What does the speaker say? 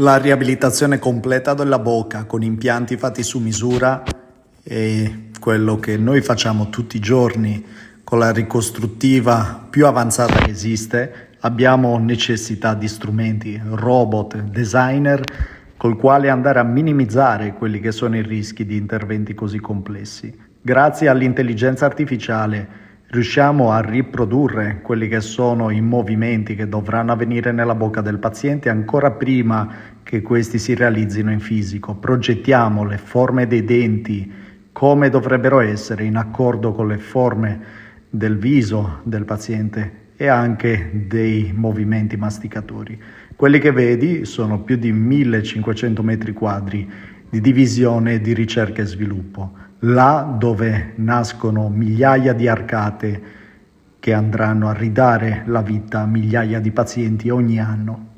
La riabilitazione completa della bocca con impianti fatti su misura è quello che noi facciamo tutti i giorni con la ricostruttiva più avanzata che esiste. Abbiamo necessità di strumenti, robot, designer, col quale andare a minimizzare quelli che sono i rischi di interventi così complessi. Grazie all'intelligenza artificiale riusciamo a riprodurre quelli che sono i movimenti che dovranno avvenire nella bocca del paziente ancora prima che questi si realizzino in fisico. Progettiamo le forme dei denti come dovrebbero essere in accordo con le forme del viso del paziente e anche dei movimenti masticatori. Quelli che vedi sono più di 1500 metri quadri di divisione di ricerca e sviluppo, là dove nascono migliaia di arcate che andranno a ridare la vita a migliaia di pazienti ogni anno.